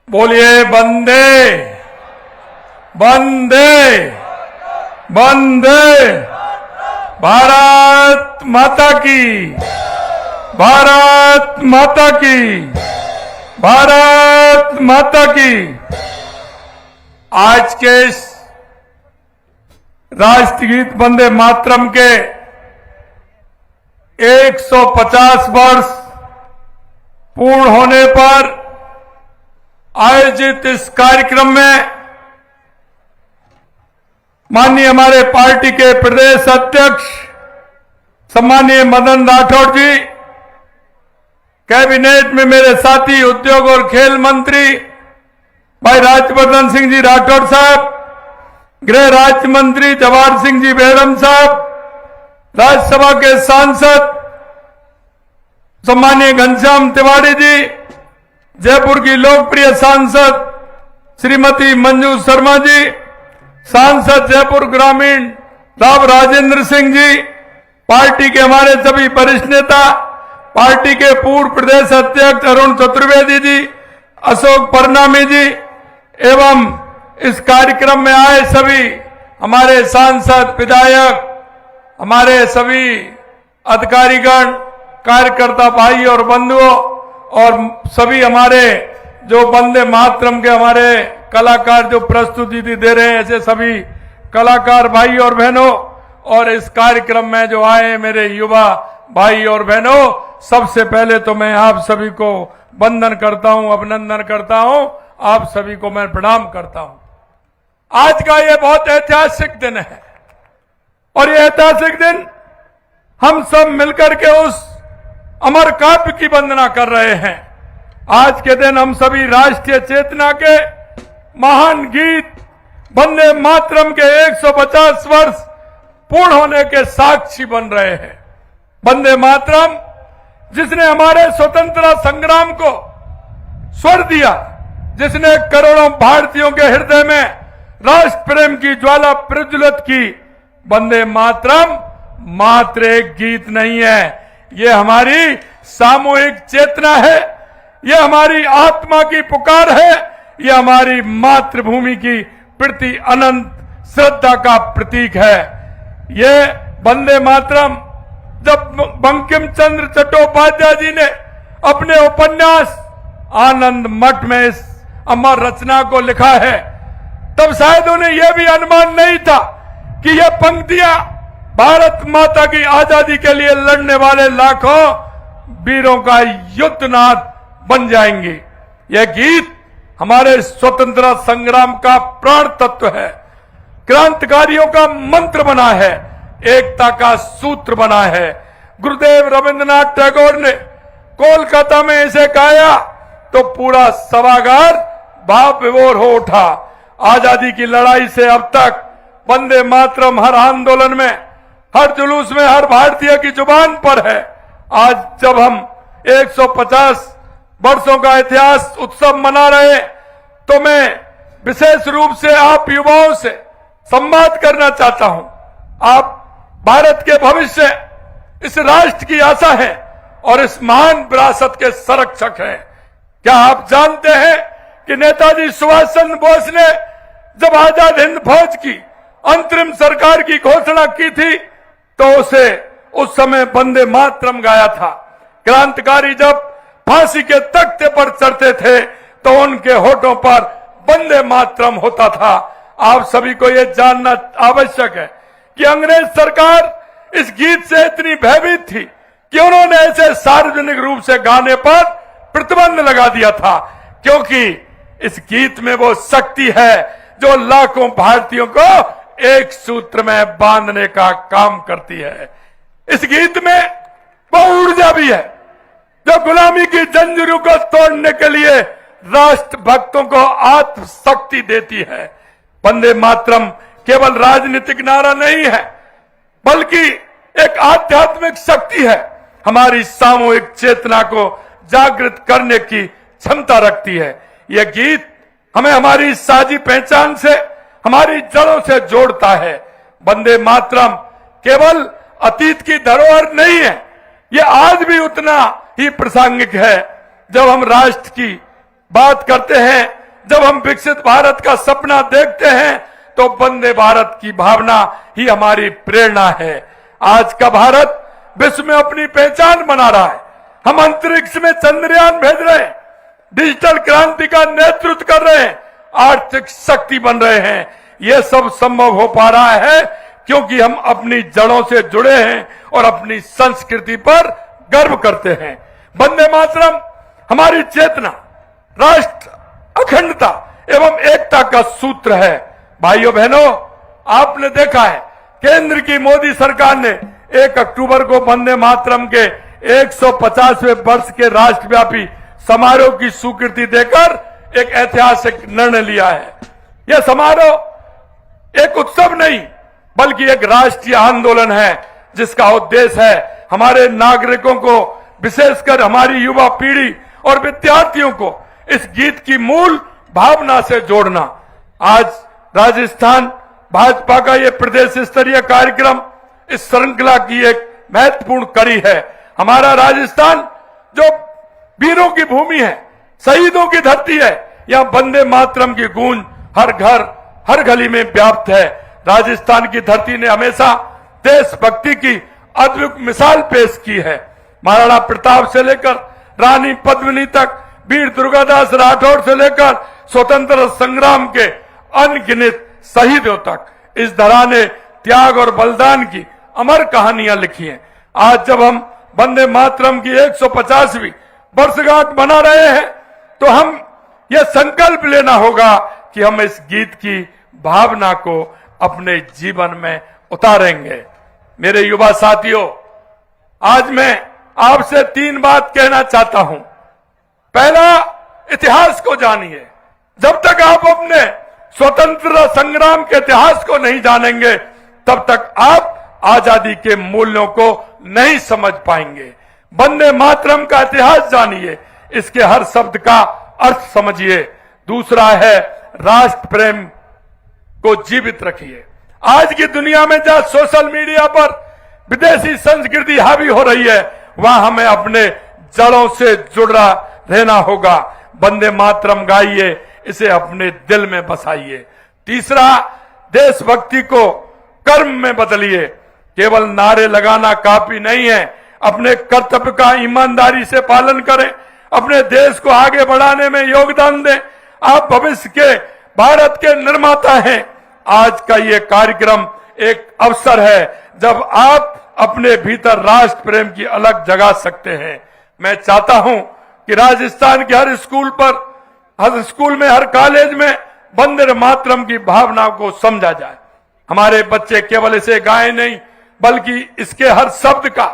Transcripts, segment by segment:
बोलिए वंदे वंदे वंदे भारत माता की भारत माता की भारत माता की। आज के इस राष्ट्रगीत वंदे मातरम के 150 वर्ष पूर्ण होने पर आयोजित इस कार्यक्रम में माननीय हमारे पार्टी के प्रदेश अध्यक्ष सम्मानीय मदन राठौड़ जी, कैबिनेट में मेरे साथी उद्योग और खेल मंत्री भाई राज्यवर्धन सिंह जी राठौड़ साहब, गृह राज्य मंत्री जवाहर सिंह जी बेरम साहब, राज्यसभा के सांसद सम्मानीय घनश्याम तिवारी जी, जयपुर की लोकप्रिय सांसद श्रीमती मंजू शर्मा जी, सांसद जयपुर ग्रामीण राव राजेंद्र सिंह जी, पार्टी के हमारे सभी वरिष्ठ नेता, पार्टी के पूर्व प्रदेश अध्यक्ष अरुण चतुर्वेदी जी, अशोक परनामी जी एवं इस कार्यक्रम में आए सभी हमारे सांसद, विधायक, हमारे सभी अधिकारीगण, कार्यकर्ता भाई और बंधुओं और सभी हमारे जो वंदे मातरम के हमारे कलाकार जो प्रस्तुति दे रहे हैं, ऐसे सभी कलाकार भाई और बहनों और इस कार्यक्रम में जो आए मेरे युवा भाई और बहनों, सबसे पहले तो मैं आप सभी को वंदन करता हूं, अभिनंदन करता हूं, आप सभी को मैं प्रणाम करता हूं। आज का ये बहुत ऐतिहासिक दिन है और ये ऐतिहासिक दिन हम सब मिलकर के उस अमर काव्य की वंदना कर रहे हैं। आज के दिन हम सभी राष्ट्रीय चेतना के महान गीत वंदे मातरम के 150 वर्ष पूर्ण होने के साक्षी बन रहे हैं। वंदे मातरम जिसने हमारे स्वतंत्रता संग्राम को स्वर दिया, जिसने करोड़ों भारतीयों के हृदय में राष्ट्र प्रेम की ज्वाला प्रज्वलित की, वंदे मातरम मात्र एक गीत नहीं है, ये हमारी सामूहिक चेतना है, ये हमारी आत्मा की पुकार है, ये हमारी मातृभूमि की प्रति अनंत श्रद्धा का प्रतीक है। ये वंदे मातरम जब बंकिम चंद्र चट्टोपाध्याय जी ने अपने उपन्यास आनंद मठ में इस अमर रचना को लिखा है, तब शायद उन्हें यह भी अनुमान नहीं था कि यह पंक्तियां भारत माता की आजादी के लिए लड़ने वाले लाखों वीरों का युद्धनाद बन जाएंगी। यह गीत हमारे स्वतंत्रता संग्राम का प्राण तत्व है, क्रांतिकारियों का मंत्र बना है, एकता का सूत्र बना है। गुरुदेव रविंद्रनाथ टैगोर ने कोलकाता में इसे गाया तो पूरा सभागार भाव विभोर हो उठा। आजादी की लड़ाई से अब तक वंदे मातरम हर आंदोलन में, हर जुलूस में, हर भारतीय की जुबान पर है। आज जब हम 150 वर्षों का इतिहास उत्सव मना रहे, तो मैं विशेष रूप से आप युवाओं से संवाद करना चाहता हूं। आप भारत के भविष्य, इस राष्ट्र की आशा है और इस महान विरासत के संरक्षक हैं। क्या आप जानते हैं कि नेताजी सुभाष चंद्र बोस ने जब आजाद हिंद फौज की अंतरिम सरकार की घोषणा की थी, तो उसे उस समय वंदे मातरम गाया था। क्रांतिकारी जब फांसी के तख्ते पर चढ़ते थे तो उनके होठों पर वंदे मातरम होता था। आप सभी को यह जानना आवश्यक है कि अंग्रेज सरकार इस गीत से इतनी भयभीत थी कि उन्होंने ऐसे सार्वजनिक रूप से गाने पर प्रतिबंध लगा दिया था, क्योंकि इस गीत में वो शक्ति है जो लाखों भारतीयों को एक सूत्र में बांधने का काम करती है। इस गीत में वो ऊर्जा भी है जो गुलामी की जंजीरों को तोड़ने के लिए राष्ट्र भक्तों को आत्मशक्ति देती है। वंदे मातरम केवल राजनीतिक नारा नहीं है, बल्कि एक आध्यात्मिक शक्ति है, हमारी सामूहिक चेतना को जागृत करने की क्षमता रखती है। यह गीत हमें हमारी साझी पहचान से, हमारी जड़ों से जोड़ता है। वंदे मातरम केवल अतीत की धरोहर नहीं है, यह आज भी उतना ही प्रासंगिक है। जब हम राष्ट्र की बात करते हैं जब हम विकसित भारत का सपना देखते हैं तो वंदे भारत की भावना ही हमारी प्रेरणा है। आज का भारत विश्व में अपनी पहचान बना रहा है। हम अंतरिक्ष में चंद्रयान भेज रहे हैं, डिजिटल क्रांति का नेतृत्व कर रहे हैं, आर्थिक शक्ति बन रहे हैं। यह सब संभव हो पा रहा है क्योंकि हम अपनी जड़ों से जुड़े हैं और अपनी संस्कृति पर गर्व करते हैं। वंदे मातरम हमारी चेतना, राष्ट्र अखंडता एवं एकता का सूत्र है। भाइयों बहनों, आपने देखा है केंद्र की मोदी सरकार ने 1 अक्टूबर को वंदे मातरम के 150वें वर्ष के राष्ट्रव्यापी समारोह की स्वीकृति देकर एक ऐतिहासिक निर्णय लिया है। यह समारोह एक उत्सव नहीं बल्कि एक राष्ट्रीय आंदोलन है जिसका उद्देश्य है हमारे नागरिकों को, विशेषकर हमारी युवा पीढ़ी और विद्यार्थियों को इस गीत की मूल भावना से जोड़ना। आज राजस्थान भाजपा का यह प्रदेश स्तरीय कार्यक्रम इस श्रृंखला की एक महत्वपूर्ण कड़ी है। हमारा राजस्थान जो वीरों की भूमि है, शहीदों की धरती है, यहां वंदे मातरम की गूंज हर घर हर गली में व्याप्त है। राजस्थान की धरती ने हमेशा देशभक्ति की अद्भुत मिसाल पेश की है। महाराणा प्रताप से लेकर रानी पद्मिनी तक, वीर दुर्गादास राठौर से लेकर स्वतंत्रता संग्राम के अनगिनत शहीदों तक इस धरा ने त्याग और बलिदान की अमर कहानियां लिखी हैं। आज जब हम वंदे मातरम की 150वीं वर्षगांठ मना रहे हैं तो हम यह संकल्प लेना होगा कि हम इस गीत की भावना को अपने जीवन में उतारेंगे। मेरे युवा साथियों, आज मैं आपसे 3 बात कहना चाहता हूं। पहला, इतिहास को जानिए। जब तक आप अपने स्वतंत्रता संग्राम के इतिहास को नहीं जानेंगे तब तक आप आजादी के मूल्यों को नहीं समझ पाएंगे। वंदे मातरम का इतिहास जानिए, इसके हर शब्द का अर्थ समझिए। दूसरा है राष्ट्र प्रेम को जीवित रखिए। आज की दुनिया में जहां सोशल मीडिया पर विदेशी संस्कृति हावी हो रही है, वहां हमें अपने जड़ों से जुड़ा रहना होगा। वंदे मातरम गाइए, इसे अपने दिल में बसाइए। तीसरा, देशभक्ति को कर्म में बदलिए। केवल नारे लगाना काफी नहीं है, अपने कर्तव्य का ईमानदारी से पालन करें, अपने देश को आगे बढ़ाने में योगदान दें। आप भविष्य के भारत के निर्माता हैं। आज का ये कार्यक्रम एक अवसर है जब आप अपने भीतर राष्ट्र प्रेम की अलग जगा सकते हैं। मैं चाहता हूं कि राजस्थान के हर स्कूल में, हर कॉलेज में वंदे मातरम की भावना को समझा जाए। हमारे बच्चे केवल इसे गाएं नहीं बल्कि इसके हर शब्द का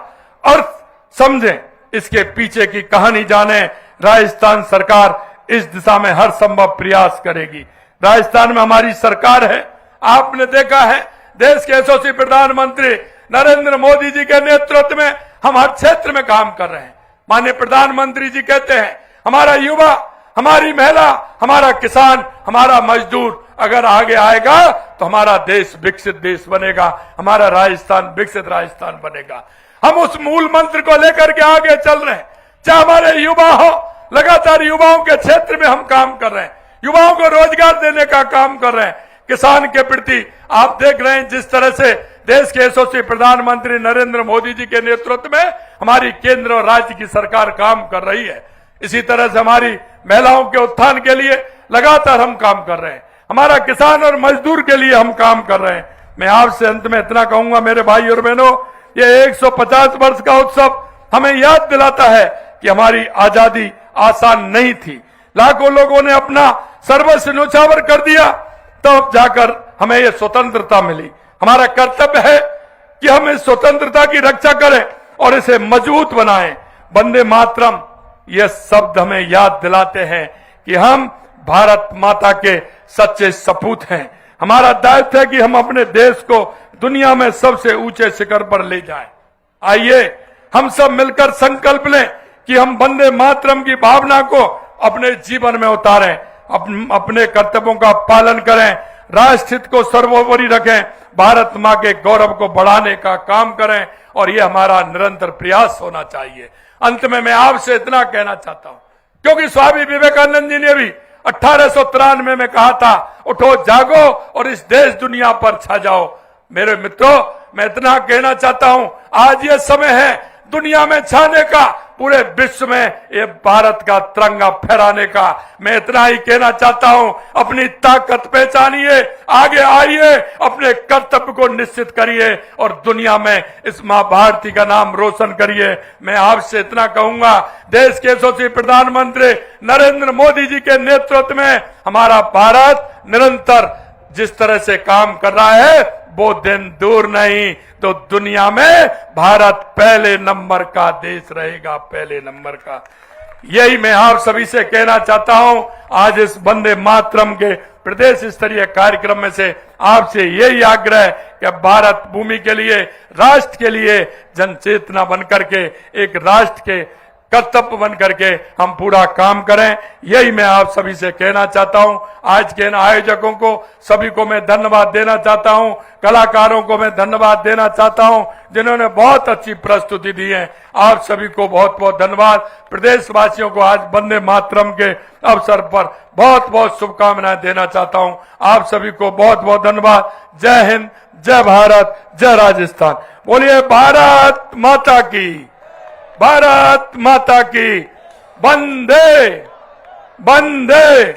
अर्थ समझें, इसके पीछे की कहानी जाने। राजस्थान सरकार इस दिशा में हर संभव प्रयास करेगी। राजस्थान में हमारी सरकार है। आपने देखा है देश के यशस्वी प्रधानमंत्री नरेंद्र मोदी जी के नेतृत्व में हम हर क्षेत्र में काम कर रहे हैं। माननीय प्रधानमंत्री जी कहते हैं हमारा युवा, हमारी महिला, हमारा किसान, हमारा मजदूर अगर आगे आएगा तो हमारा देश विकसित देश बनेगा, हमारा राजस्थान विकसित राजस्थान बनेगा। हम उस मूल मंत्र को लेकर के आगे चल रहे हैं। चाहे हमारे युवा हो, लगातार युवाओं के क्षेत्र में हम काम कर रहे हैं, युवाओं को रोजगार देने का काम कर रहे हैं। किसान के प्रति आप देख रहे हैं जिस तरह से देश के यशस्वी प्रधानमंत्री नरेंद्र मोदी जी के नेतृत्व में हमारी केंद्र और राज्य की सरकार काम कर रही है। इसी तरह से हमारी महिलाओं के उत्थान के लिए लगातार हम काम कर रहे हैं। हमारा किसान और मजदूर के लिए हम काम कर रहे हैं। मैं आपसे अंत में इतना कहूंगा मेरे भाई और बहनों, ये 150 वर्ष का उत्सव हमें याद दिलाता है कि हमारी आजादी आसान नहीं थी। लाखों लोगों ने अपना सर्वस्व न्योछावर कर दिया, तब जाकर हमें यह स्वतंत्रता मिली। हमारा कर्तव्य है कि हम इस स्वतंत्रता की रक्षा करें और इसे मजबूत बनाएं। वंदे मातरम ये शब्द हमें याद दिलाते हैं कि हम भारत माता के सच्चे सपूत हैं। हमारा दायित्व है कि हम अपने देश को दुनिया में सबसे ऊंचे शिखर पर ले जाएं। आइए हम सब मिलकर संकल्प लें कि हम वंदे मातरम की भावना को अपने जीवन में उतारें, अपने कर्तव्यों का पालन करें, राष्ट्र हित को सर्वोपरि रखें, भारत मां के गौरव को बढ़ाने का काम करें और ये हमारा निरंतर प्रयास होना चाहिए। अंत में मैं आपसे इतना कहना चाहता हूं, क्योंकि स्वामी विवेकानंद जी ने भी 1893 में कहा था, उठो जागो और इस देश दुनिया पर छा जाओ। मेरे मित्रों, मैं इतना कहना चाहता हूं, आज ये समय है दुनिया में छाने का, पूरे विश्व में ये भारत का तिरंगा फहराने का। मैं इतना ही कहना चाहता हूं, अपनी ताकत पहचानिए, आगे आइए, अपने कर्तव्य को निश्चित करिए और दुनिया में इस मां भारती का नाम रोशन करिए। मैं आपसे इतना कहूंगा, देश के यशस्वी प्रधानमंत्री नरेंद्र मोदी जी के नेतृत्व में हमारा भारत निरंतर जिस तरह से काम कर रहा है, वो दिन दूर नहीं तो दुनिया में भारत पहले नंबर का देश रहेगा, पहले नंबर का। यही मैं आप सभी से कहना चाहता हूं। आज इस वंदे मातरम के प्रदेश स्तरीय कार्यक्रम में से आपसे यही आग्रह कि भारत भूमि के लिए, राष्ट्र के लिए जन चेतना बनकर के, एक राष्ट्र के कर्तव्य बन करके हम पूरा काम करें। यही मैं आप सभी से कहना चाहता हूं। आज के इन आयोजकों को सभी को मैं धन्यवाद देना चाहता हूं, कलाकारों को मैं धन्यवाद देना चाहता हूं जिन्होंने बहुत अच्छी प्रस्तुति दी है। आप सभी को बहुत बहुत धन्यवाद। प्रदेशवासियों को आज वंदे मातरम के अवसर पर बहुत बहुत शुभकामनाएं देना चाहता हूं। आप सभी को बहुत बहुत धन्यवाद। जय हिंद, जय भारत, जय राजस्थान। बोलिए भारत माता की, भारत माता की। वंदे वंदे